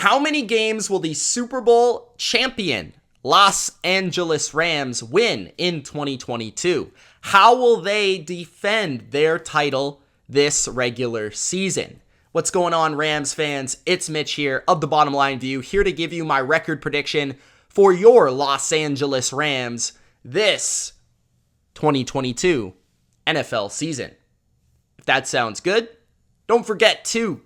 How many games will the Super Bowl champion Los Angeles Rams win in 2022? How will they defend their title this regular season? What's going on, Rams fans? It's Mitch here of TheBottomLineView, here to give you my record prediction for your Los Angeles Rams this 2022 NFL season. If that sounds good, don't forget to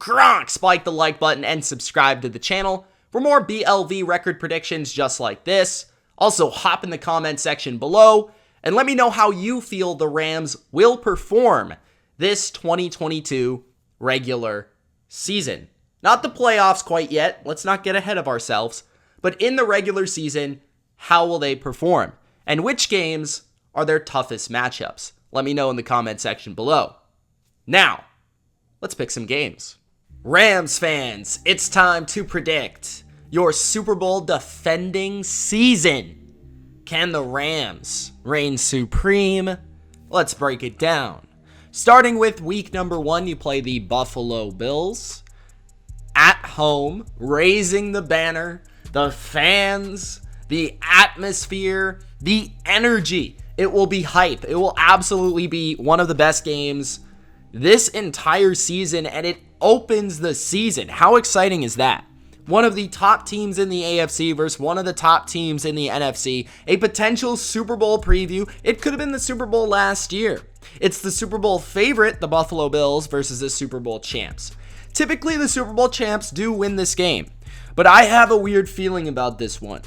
spike the like button and subscribe to the channel for more BLV record predictions just like this. Also, hop in the comment section below and let me know how you feel the Rams will perform this 2022 regular season. Not the playoffs quite yet. Let's not get ahead of ourselves. But in the regular season, how will they perform? And which games are their toughest matchups? Let me know in the comment section below. Now, let's pick some games. Rams fans, it's time to predict your Super Bowl defending season. Can the Rams reign supreme? Let's break it down. Starting with week number 1, you play the Buffalo Bills at home, raising the banner, the fans, the atmosphere, the energy. It will be hype. It will absolutely be one of the best games this entire season, and it opens the season. How exciting is that? One of the top teams in the AFC versus one of the top teams in the NFC. A potential Super Bowl preview. It could have been the Super Bowl last year. It's the Super Bowl favorite, the Buffalo Bills, versus the Super Bowl champs. Typically, the Super Bowl champs do win this game, but I have a weird feeling about this one.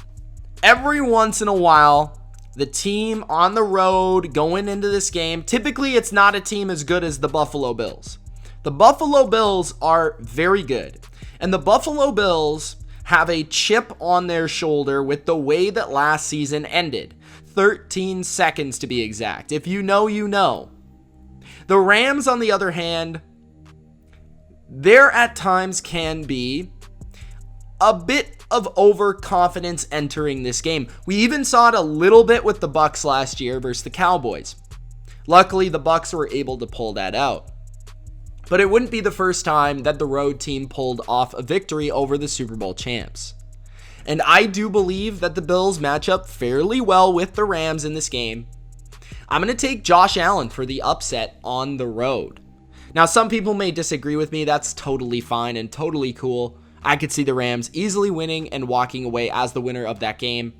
Every once in a while, the team on the road going into this game, typically it's not a team as good as the Buffalo Bills. The Buffalo Bills are very good, and the Buffalo Bills have a chip on their shoulder with the way that last season ended. 13 seconds to be exact. If you know, you know. The Rams, on the other hand, there at times can be a bit of overconfidence entering this game. We even saw it a little bit with the Bucs last year versus the Cowboys. Luckily, the Bucs were able to pull that out. But it wouldn't be the first time that the road team pulled off a victory over the Super Bowl champs. And I do believe that the Bills match up fairly well with the Rams in this game. I'm going to take Josh Allen for the upset on the road. Now, some people may disagree with me. That's totally fine and totally cool. I could see the Rams easily winning and walking away as the winner of that game.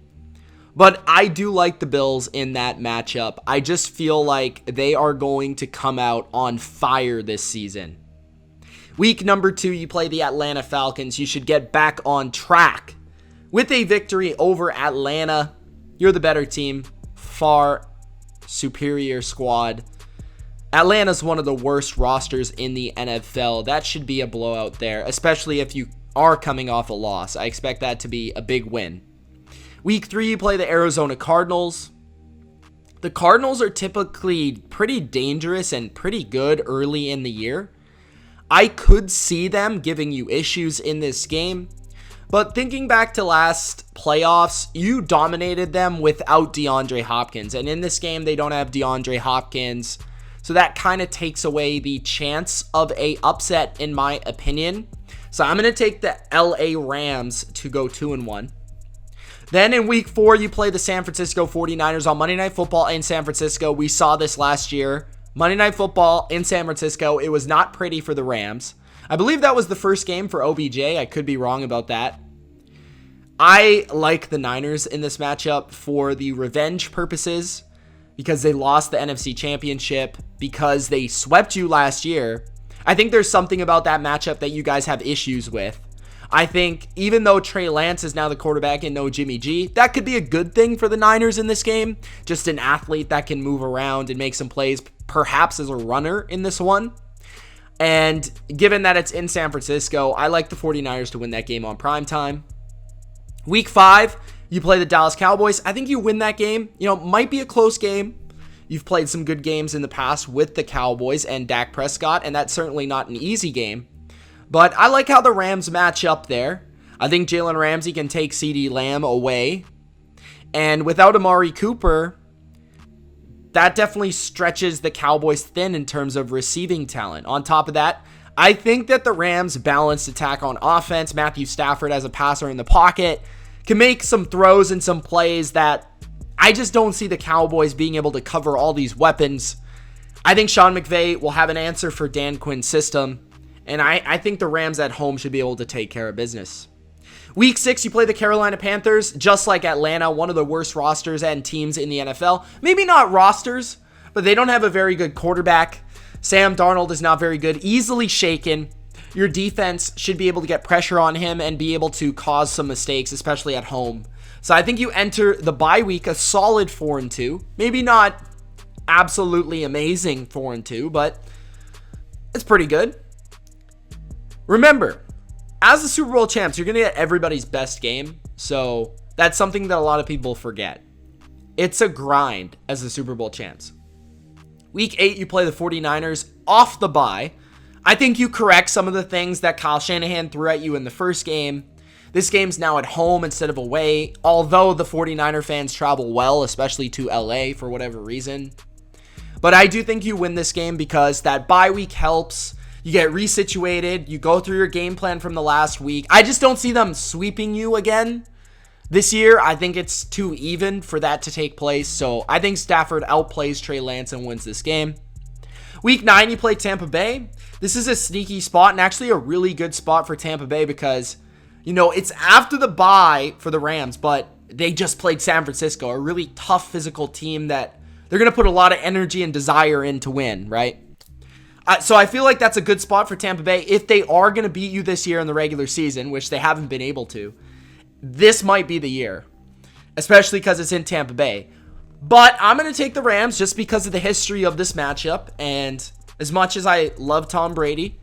But I do like the Bills in that matchup. I just feel like they are going to come out on fire this season. Week number 2, you play the Atlanta Falcons. You should get back on track with a victory over Atlanta. You're the better team. Far superior squad. Atlanta's one of the worst rosters in the NFL. That should be a blowout there, especially if you are coming off a loss. I expect that to be a big win. Week 3, you play the Arizona Cardinals. The Cardinals are typically pretty dangerous and pretty good early in the year. I could see them giving you issues in this game. But thinking back to last playoffs, you dominated them without DeAndre Hopkins. And in this game, they don't have DeAndre Hopkins. So that kind of takes away the chance of a upset, in my opinion. So I'm going to take the LA Rams to go 2-1. Then in week 4, you play the San Francisco 49ers on Monday Night Football in San Francisco. We saw this last year. Monday Night Football in San Francisco. It was not pretty for the Rams. I believe that was the first game for OBJ. I could be wrong about that. I like the Niners in this matchup for the revenge purposes, because they lost the NFC Championship, because they swept you last year. I think there's something about that matchup that you guys have issues with. I think even though Trey Lance is now the quarterback and no Jimmy G, that could be a good thing for the Niners in this game. Just an athlete that can move around and make some plays, perhaps as a runner in this one. And given that it's in San Francisco, I like the 49ers to win that game on primetime. Week 5, you play the Dallas Cowboys. I think you win that game. Might be a close game. You've played some good games in the past with the Cowboys and Dak Prescott, and that's certainly not an easy game. But I like how the Rams match up there. I think Jalen Ramsey can take CeeDee Lamb away. And without Amari Cooper, that definitely stretches the Cowboys thin in terms of receiving talent. On top of that, I think that the Rams' balanced attack on offense, Matthew Stafford as a passer in the pocket, can make some throws and some plays that I just don't see the Cowboys being able to cover all these weapons. I think Sean McVay will have an answer for Dan Quinn's system, and I think the Rams at home should be able to take care of business. Week 6, you play the Carolina Panthers, just like Atlanta, one of the worst rosters and teams in the NFL. Maybe not rosters, but they don't have a very good quarterback. Sam Darnold is not very good, easily shaken. Your defense should be able to get pressure on him and be able to cause some mistakes, especially at home. So I think you enter the bye week a solid 4-2. Maybe not absolutely amazing 4-2, but it's pretty good. Remember, as the Super Bowl champs, you're going to get everybody's best game. So that's something that a lot of people forget. It's a grind as the Super Bowl champs. Week 8, you play the 49ers off the bye. I think you correct some of the things that Kyle Shanahan threw at you in the first game. This game's now at home instead of away, although the 49er fans travel well, especially to LA for whatever reason. But I do think you win this game because that bye week helps. You get resituated. You go through your game plan from the last week. I just don't see them sweeping you again this year. I think it's too even for that to take place. So I think Stafford outplays Trey Lance and wins this game. Week 9, you play Tampa Bay. This is a sneaky spot and actually a really good spot for Tampa Bay because, you know, it's after the bye for the Rams, but they just played San Francisco, a really tough physical team that they're going to put a lot of energy and desire in to win, right? So I feel like that's a good spot for Tampa Bay. If they are going to beat you this year in the regular season, which they haven't been able to, this might be the year, especially because it's in Tampa Bay. But I'm going to take the Rams just because of the history of this matchup, and as much as I love Tom Brady,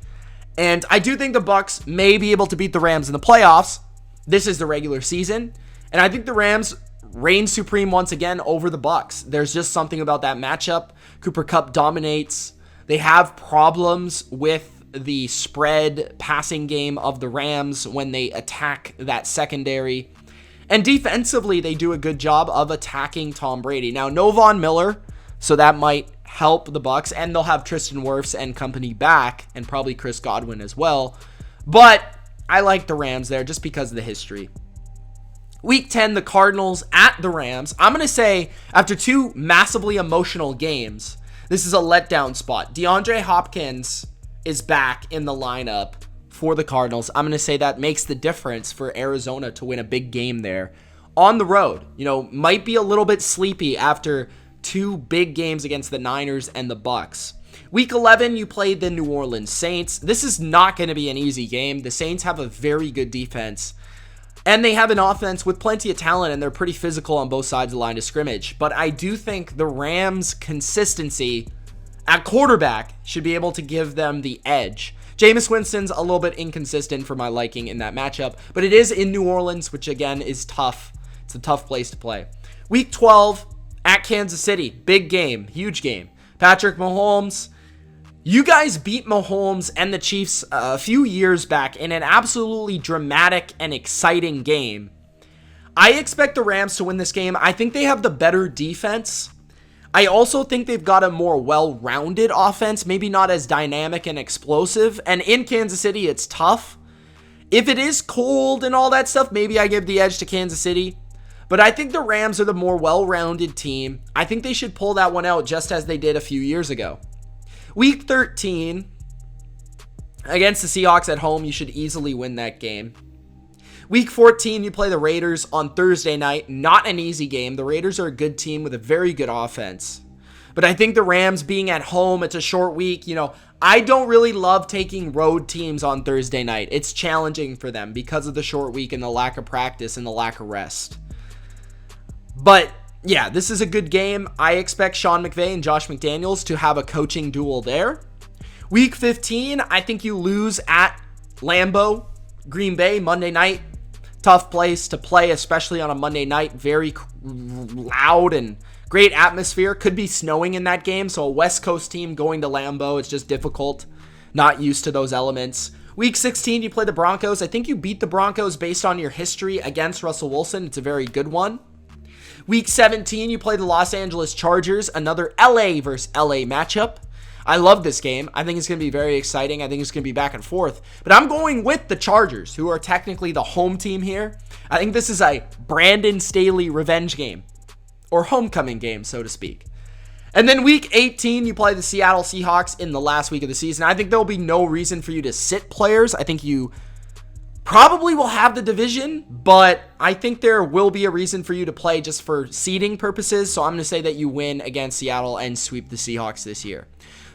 and I do think the Bucs may be able to beat the Rams in the playoffs. This is the regular season, and I think the Rams reign supreme once again over the Bucs. There's just something about that matchup. Cooper Kupp dominates. They have problems with the spread passing game of the Rams when they attack that secondary. And defensively, they do a good job of attacking Tom Brady. Now, no Von Miller, so that might help the Bucs, and they'll have Tristan Wirfs and company back, and probably Chris Godwin as well. But I like the Rams there just because of the history. Week 10, the Cardinals at the Rams. I'm going to say, after two massively emotional games, this is a letdown spot. DeAndre Hopkins is back in the lineup for the Cardinals. I'm going to say that makes the difference for Arizona to win a big game there on the road. You know, might be a little bit sleepy after two big games against the Niners and the Bucs. Week 11, you play the New Orleans Saints. This is not going to be an easy game. The Saints have a very good defense, and they have an offense with plenty of talent, and they're pretty physical on both sides of the line of scrimmage. But I do think the Rams' consistency at quarterback should be able to give them the edge. Jameis Winston's a little bit inconsistent for my liking in that matchup, but it is in New Orleans, which again is tough. It's a tough place to play. Week 12, at Kansas City. Big game, huge game. Patrick Mahomes. You guys beat Mahomes and the Chiefs a few years back in an absolutely dramatic and exciting game. I expect the Rams to win this game. I think they have the better defense. I also think they've got a more well-rounded offense, maybe not as dynamic and explosive. And in Kansas City, it's tough. If it is cold and all that stuff, maybe I give the edge to Kansas City. But I think the Rams are the more well-rounded team. I think they should pull that one out just as they did a few years ago. Week 13, against the Seahawks at home, you should easily win that game. Week 14, you play the Raiders on Thursday night. Not an easy game. The Raiders are a good team with a very good offense. But I think the Rams being at home, it's a short week. You know, I don't really love taking road teams on Thursday night. It's challenging for them because of the short week and the lack of practice and the lack of rest. But yeah, this is a good game. I expect Sean McVay and Josh McDaniels to have a coaching duel there. Week 15, I think you lose at Lambeau, Green Bay, Monday night. Tough place to play, especially on a Monday night. Very loud and great atmosphere. Could be snowing in that game, so a West Coast team going to Lambeau, it's just difficult. Not used to those elements. Week 16, you play the Broncos. I think you beat the Broncos based on your history against Russell Wilson. It's a very good one. Week 17, you play the Los Angeles Chargers, another LA versus LA matchup. I love this game. I think it's going to be very exciting. I think it's going to be back and forth. But I'm going with the Chargers, who are technically the home team here. I think this is a Brandon Staley revenge game, or homecoming game, so to speak. And then week 18, you play the Seattle Seahawks in the last week of the season. I think there'll be no reason for you to sit players. I think you probably will have the division, but I think there will be a reason for you to play just for seeding purposes. So I'm going to say that you win against Seattle and sweep the Seahawks this year.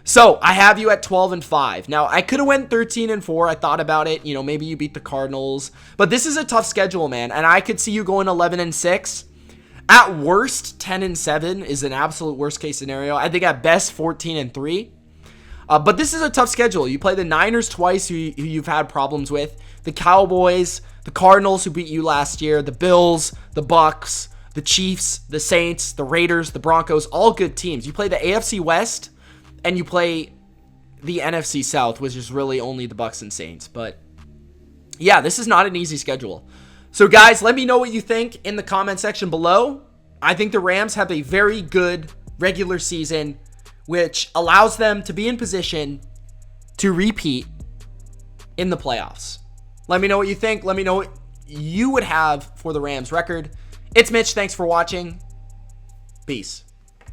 So I have you at 12-5. Now, I could have went 13-4. I thought about it. You know, maybe you beat the Cardinals. But this is a tough schedule, man. And I could see you going 11-6. At worst, 10-7 is an absolute worst case scenario. I think at best, 14-3. But this is a tough schedule. You play the Niners twice, who you've had problems with. The Cowboys, the Cardinals, who beat you last year. The Bills, the Bucks, the Chiefs, the Saints, the Raiders, the Broncos. All good teams. You play the AFC West, and you play the NFC South, which is really only the Bucks and Saints. But yeah, this is not an easy schedule. So guys, let me know what you think in the comment section below. I think the Rams have a very good regular season, which allows them to be in position to repeat in the playoffs. Let me know what you think. Let me know what you would have for the Rams record. It's Mitch. Thanks for watching. Peace.